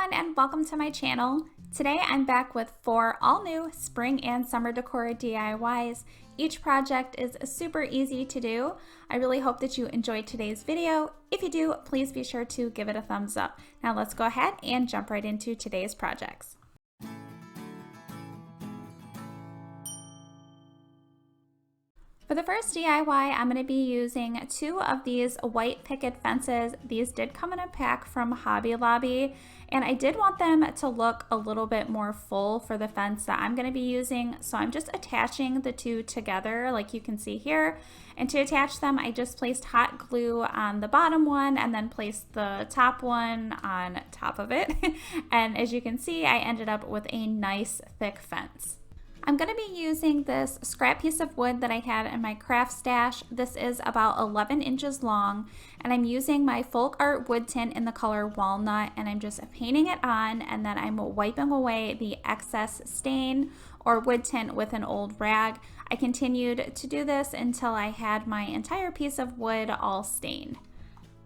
everyone and welcome to my channel. Today I'm back with 4 all new spring and summer decor DIYs. Each project is super easy to do. I really hope that you enjoyed today's video. If you do, please be sure to give it a thumbs up. Now let's go ahead and jump right into today's projects. For the first DIY, I'm going to be using 2 of these white picket fences. These did come in a pack from Hobby Lobby, and I did want them to look a little bit more full for the fence that I'm going to be using. So I'm just attaching the 2 together like you can see here. And to attach them, I just placed hot glue on the bottom one and then placed the top one on top of it. And as you can see, I ended up with a nice thick fence. I'm going to be using this scrap piece of wood that I had in my craft stash. This is about 11 inches long, and I'm using my folk art wood tint in the color walnut, and I'm just painting it on, and then I'm wiping away the excess stain or wood tint with an old rag. I continued to do this until I had my entire piece of wood all stained.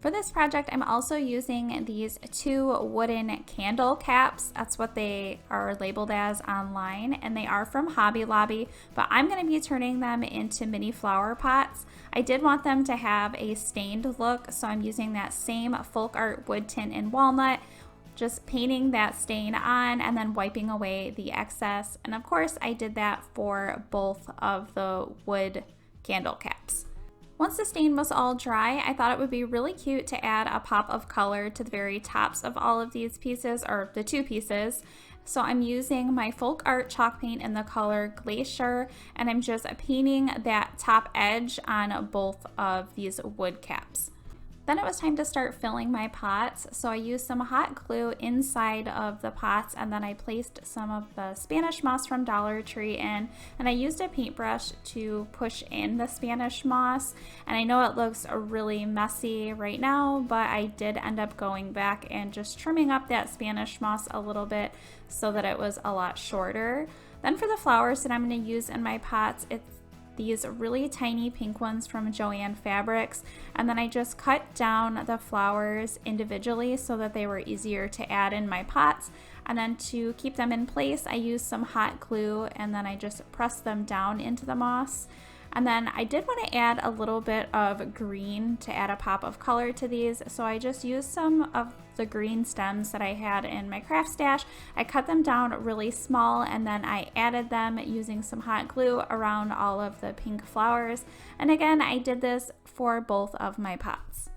For this project, I'm also using these 2 wooden candle caps. That's what they are labeled as online, and they are from Hobby Lobby, but I'm going to be turning them into mini flower pots. I did want them to have a stained look, so I'm using that same folk art wood tint in walnut, just painting that stain on and then wiping away the excess. And of course, I did that for both of the wood candle caps. Once the stain was all dry, I thought it would be really cute to add a pop of color to the very tops of all of these pieces, or the 2 pieces. So I'm using my folk art chalk paint in the color Glacier, and I'm just painting that top edge on both of these wood caps. Then it was time to start filling my pots, so I used some hot glue inside of the pots, and then I placed some of the Spanish moss from Dollar Tree in, and I used a paintbrush to push in the Spanish moss. And I know it looks really messy right now, but I did end up going back and just trimming up that Spanish moss a little bit so that it was a lot shorter. Then for the flowers that I'm going to use in my pots, it's these really tiny pink ones from Joann Fabrics, and then I just cut down the flowers individually so that they were easier to add in my pots. And then to keep them in place, I used some hot glue, and then I just pressed them down into the moss. And then I did want to add a little bit of green to add a pop of color to these, so I just used some of the green stems that I had in my craft stash. I cut them down really small, and then I added them using some hot glue around all of the pink flowers. And again, I did this for both of my pots.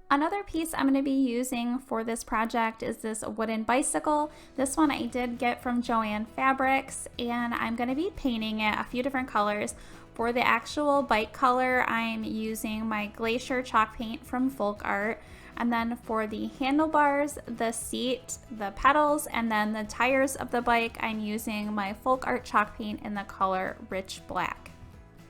Another piece I'm going to be using for this project is this wooden bicycle. This one I did get from Joann Fabrics, and I'm going to be painting it a few different colors. For the actual bike color, I'm using my Glacier chalk paint from Folk Art. And then for the handlebars, the seat, the pedals, and then the tires of the bike, I'm using my Folk Art chalk paint in the color Rich Black.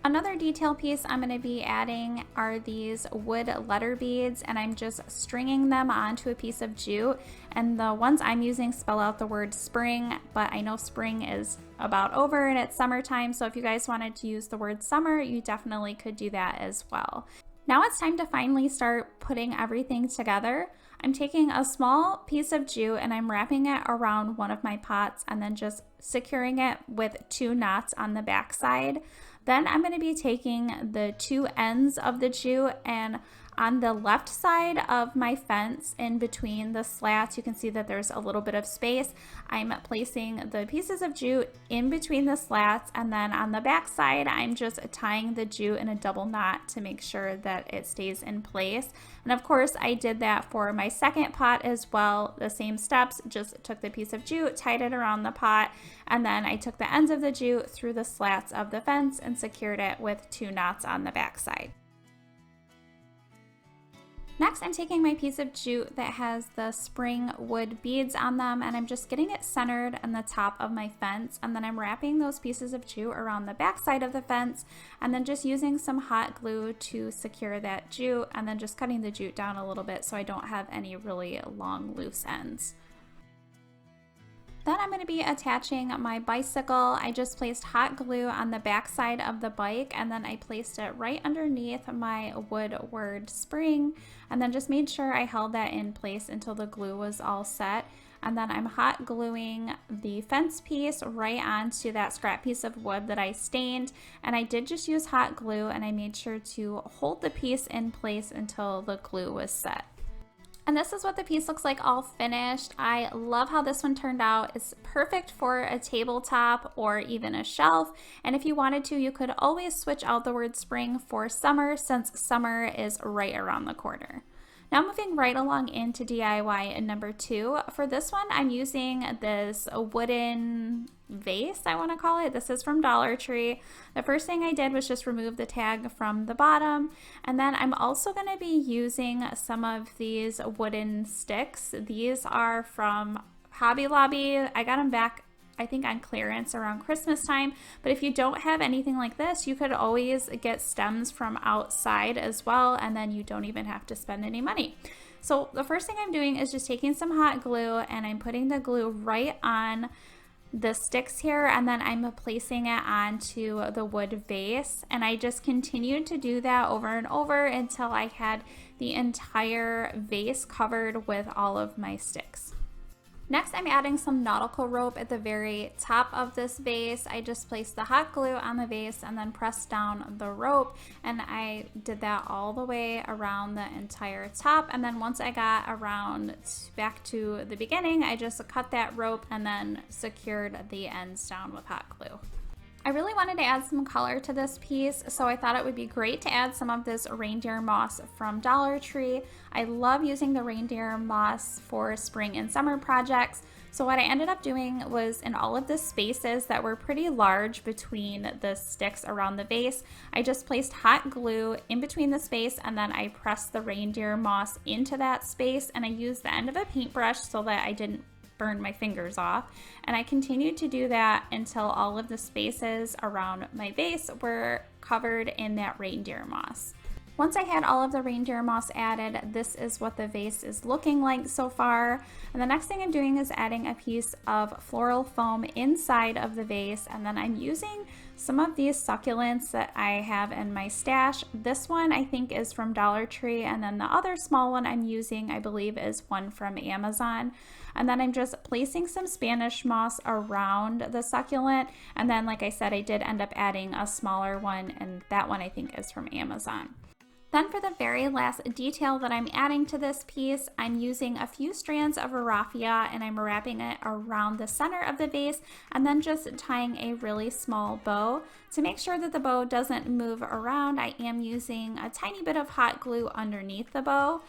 Another detail piece I'm going to be adding are these wood letter beads, and I'm just stringing them onto a piece of jute. And the ones I'm using spell out the word spring, but I know spring is about over and it's summertime, so if you guys wanted to use the word summer, you definitely could do that as well. Now it's time to finally start putting everything together. I'm taking a small piece of jute and I'm wrapping it around one of my pots and then just securing it with 2 knots on the back side. Then I'm going to be taking the 2 ends of the jute, and on the left side of my fence in between the slats, you can see that there's a little bit of space. I'm placing the pieces of jute in between the slats, and then on the back side, I'm just tying the jute in a double knot to make sure that it stays in place. And of course, I did that for my second pot as well. The same steps, just took the piece of jute, tied it around the pot, and then I took the ends of the jute through the slats of the fence and secured it with 2 knots on the back side. Next, I'm taking my piece of jute that has the spring wood beads on them, and I'm just getting it centered on the top of my fence, and then I'm wrapping those pieces of jute around the back side of the fence, and then just using some hot glue to secure that jute, and then just cutting the jute down a little bit so I don't have any really long loose ends. Then I'm going to be attaching my bicycle. I just placed hot glue on the back side of the bike, and then I placed it right underneath my wood word spring, and then just made sure I held that in place until the glue was all set. and then I'm hot gluing the fence piece right onto that scrap piece of wood that I stained. And I did just use hot glue, and I made sure to hold the piece in place until the glue was set. And this is what the piece looks like all finished. I love how this one turned out. It's perfect for a tabletop or even a shelf. And if you wanted to, you could always switch out the word spring for summer, since summer is right around the corner. Now moving right along into DIY number 2. For this one, I'm using this wooden vase, I want to call it. This is from Dollar Tree. The first thing I did was just remove the tag from the bottom, and then I'm also going to be using some of these wooden sticks. These are from Hobby Lobby. I got them back, I think, on clearance around Christmas time. But if you don't have anything like this, you could always get stems from outside as well, and then you don't even have to spend any money. So the first thing I'm doing is just taking some hot glue, and I'm putting the glue right on the sticks here, and then I'm placing it onto the wood vase, and I just continued to do that over and over until I had the entire vase covered with all of my sticks. Next, I'm adding some nautical rope at the very top of this vase. I just placed the hot glue on the vase and then pressed down the rope, and I did that all the way around the entire top. And then once I got around back to the beginning, I just cut that rope and then secured the ends down with hot glue. I really wanted to add some color to this piece, so I thought it would be great to add some of this reindeer moss from Dollar Tree. I love using the reindeer moss for spring and summer projects. So what I ended up doing was, in all of the spaces that were pretty large between the sticks around the vase, I just placed hot glue in between the space, and then I pressed the reindeer moss into that space, and I used the end of a paintbrush so that I didn't burn my fingers off. And I continued to do that until all of the spaces around my vase were covered in that reindeer moss. Once I had all of the reindeer moss added, this is what the vase is looking like so far. And the next thing I'm doing is adding a piece of floral foam inside of the vase, and then I'm using some of these succulents that I have in my stash. This one I think is from Dollar Tree, and then the other small one I'm using, I believe, is one from Amazon. And then I'm just placing some Spanish moss around the succulent, and then, like I said, I did end up adding a smaller one, and that one I think is from Amazon. Then for the very last detail that I'm adding to this piece, I'm using a few strands of raffia, and I'm wrapping it around the center of the vase and then just tying a really small bow. To make sure that the bow doesn't move around, I am using a tiny bit of hot glue underneath the bow.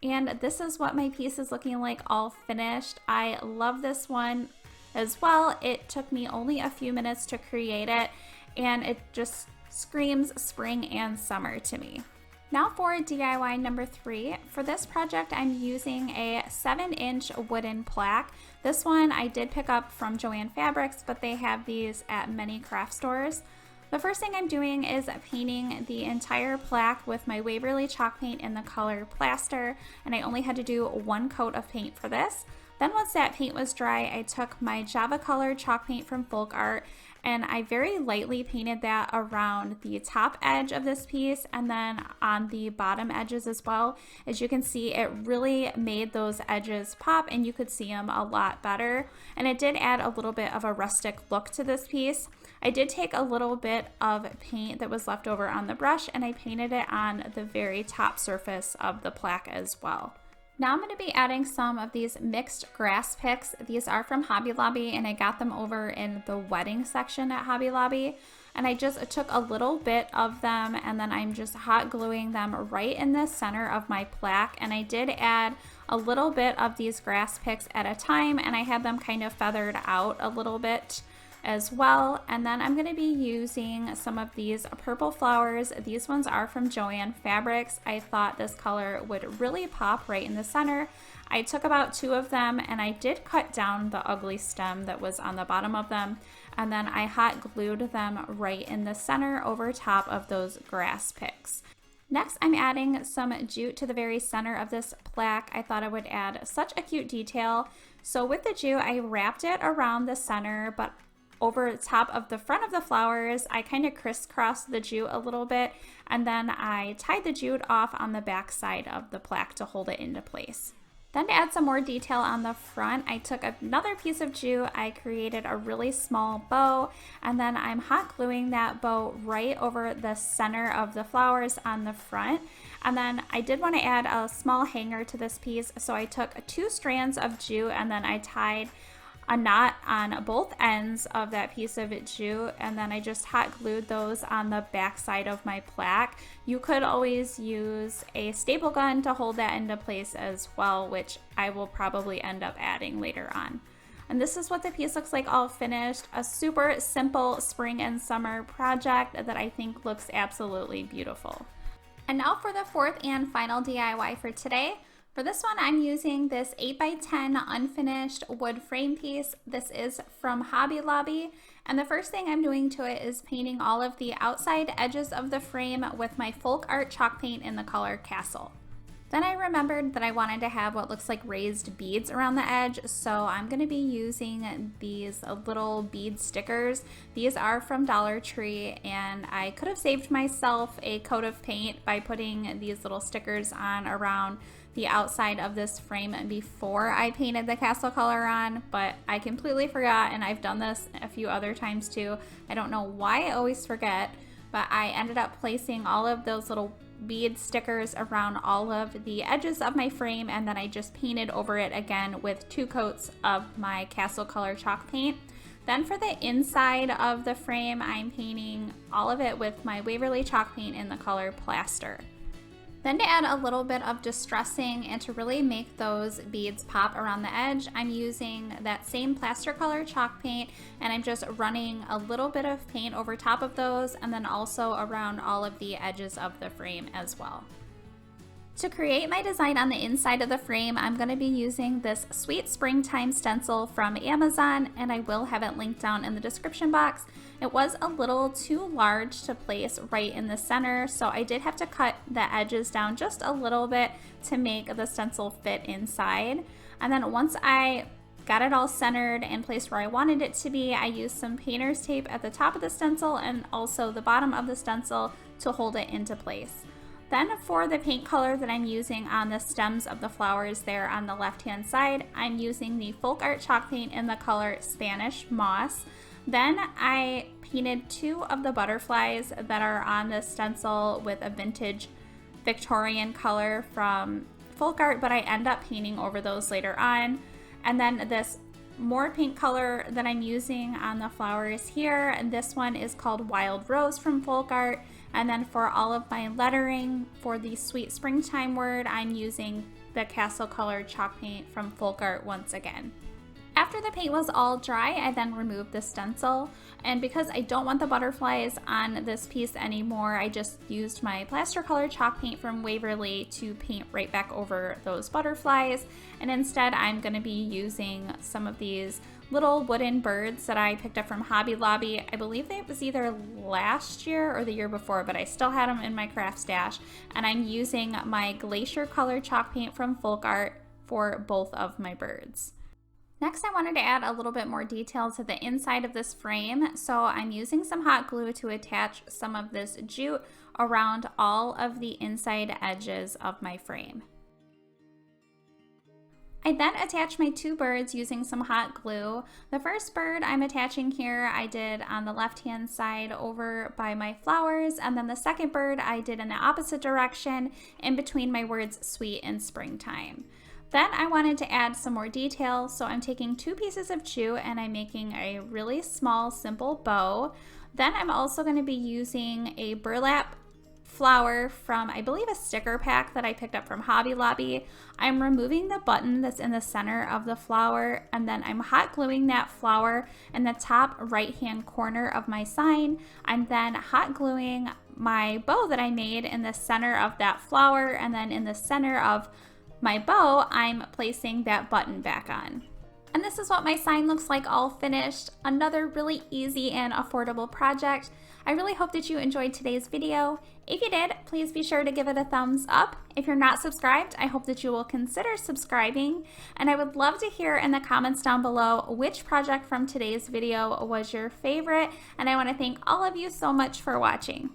And this is what my piece is looking like all finished. I love this one as well. It took me only a few minutes to create it, and it just screams spring and summer to me. Now for DIY number 3. For this project, I'm using a 7-inch wooden plaque. This one I did pick up from Joann Fabrics, but they have these at many craft stores. The first thing I'm doing is painting the entire plaque with my Waverly chalk paint in the color Plaster, and I only had to do 1 coat of paint for this. Then once that paint was dry, I took my Java color chalk paint from Folk Art, and I very lightly painted that around the top edge of this piece and then on the bottom edges as well. As you can see, it really made those edges pop, and you could see them a lot better. And it did add a little bit of a rustic look to this piece. I did take a little bit of paint that was left over on the brush, and I painted it on the very top surface of the plaque as well. Now I'm going to be adding some of these mixed grass picks. These are from Hobby Lobby, and I got them over in the wedding section at Hobby Lobby. And I just took a little bit of them, and then I'm just hot gluing them right in the center of my plaque. And I did add a little bit of these grass picks at a time, and I had them kind of feathered out a little bit as well. And then I'm going to be using some of these purple flowers. These ones are from Joann Fabrics. I thought this color would really pop right in the center. I took about 2 of them, and I did cut down the ugly stem that was on the bottom of them, and then I hot glued them right in the center over top of those grass picks. Next, I'm adding some jute to the very center of this plaque. I thought it would add such a cute detail. So with the jute, I wrapped it around the center, but over top of the front of the flowers, I kind of crisscrossed the jute a little bit, and then I tied the jute off on the back side of the plaque to hold it into place. Then to add some more detail on the front, I took another piece of jute, I created a really small bow, and then I'm hot gluing that bow right over the center of the flowers on the front. And then I did want to add a small hanger to this piece, so I took 2 strands of jute and then I tied a knot on both ends of that piece of jute, and then I just hot glued those on the back side of my plaque. You could always use a staple gun to hold that into place as well, which I will probably end up adding later on. And this is what the piece looks like all finished. A super simple spring and summer project that I think looks absolutely beautiful. And now for the fourth and final DIY for today. For this one, I'm using this 8x10 unfinished wood frame piece. This is from Hobby Lobby, and the first thing I'm doing to it is painting all of the outside edges of the frame with my folk art chalk paint in the color Castle. Then I remembered that I wanted to have what looks like raised beads around the edge, so I'm going to be using these little bead stickers. These are from Dollar Tree, and I could have saved myself a coat of paint by putting these little stickers on around the outside of this frame before I painted the Castle color on, but I completely forgot, and I've done this a few other times too. I don't know why I always forget, but I ended up placing all of those little bead stickers around all of the edges of my frame, and then I just painted over it again with 2 coats of my Castle color chalk paint. Then for the inside of the frame, I'm painting all of it with my Waverly chalk paint in the color Plaster. Then to add a little bit of distressing and to really make those beads pop around the edge, I'm using that same Plaster color chalk paint, and I'm just running a little bit of paint over top of those and then also around all of the edges of the frame as well. To create my design on the inside of the frame, I'm going to be using this Sweet Springtime stencil from Amazon, and I will have it linked down in the description box. It was a little too large to place right in the center, so I did have to cut the edges down just a little bit to make the stencil fit inside. And then once I got it all centered and placed where I wanted it to be, I used some painter's tape at the top of the stencil and also the bottom of the stencil to hold it into place. Then for the paint color that I'm using on the stems of the flowers there on the left hand side, I'm using the folk art chalk paint in the color Spanish Moss. Then I painted 2 of the butterflies that are on the stencil with a vintage Victorian color from folk art, but I end up painting over those later on. And then this more paint color that I'm using on the flowers here, and this one is called Wild Rose from folk art. And then for all of my lettering for the Sweet Springtime word, I'm using the Castle color chalk paint from folk art once again. After the paint was all dry, I then removed the stencil, and because I don't want the butterflies on this piece anymore, I just used my Plaster color chalk paint from Waverly to paint right back over those butterflies, and instead I'm going to be using some of these little wooden birds that I picked up from Hobby Lobby. I believe it was either last year or the year before, but I still had them in my craft stash, and I'm using my Glacier color chalk paint from folk art for both of my birds. Next, I wanted to add a little bit more detail to the inside of this frame, so I'm using some hot glue to attach some of this jute around all of the inside edges of my frame. I then attached my 2 birds using some hot glue. The first bird I'm attaching here I did on the left hand side over by my flowers, and then the second bird I did in the opposite direction in between my words sweet and springtime. Then I wanted to add some more detail, so I'm taking 2 pieces of jute and I'm making a really small, simple bow. Then I'm also going to be using a burlap flower from, I believe, a sticker pack that I picked up from Hobby Lobby. I'm removing the button that's in the center of the flower, and then I'm hot gluing that flower in the top right hand corner of my sign. I'm then hot gluing my bow that I made in the center of that flower, and then in the center of my bow, I'm placing that button back on. And this is what my sign looks like all finished. Another really easy and affordable project. I really hope that you enjoyed today's video. If you did, please be sure to give it a thumbs up. If you're not subscribed, I hope that you will consider subscribing. And I would love to hear in the comments down below which project from today's video was your favorite. And I want to thank all of you so much for watching.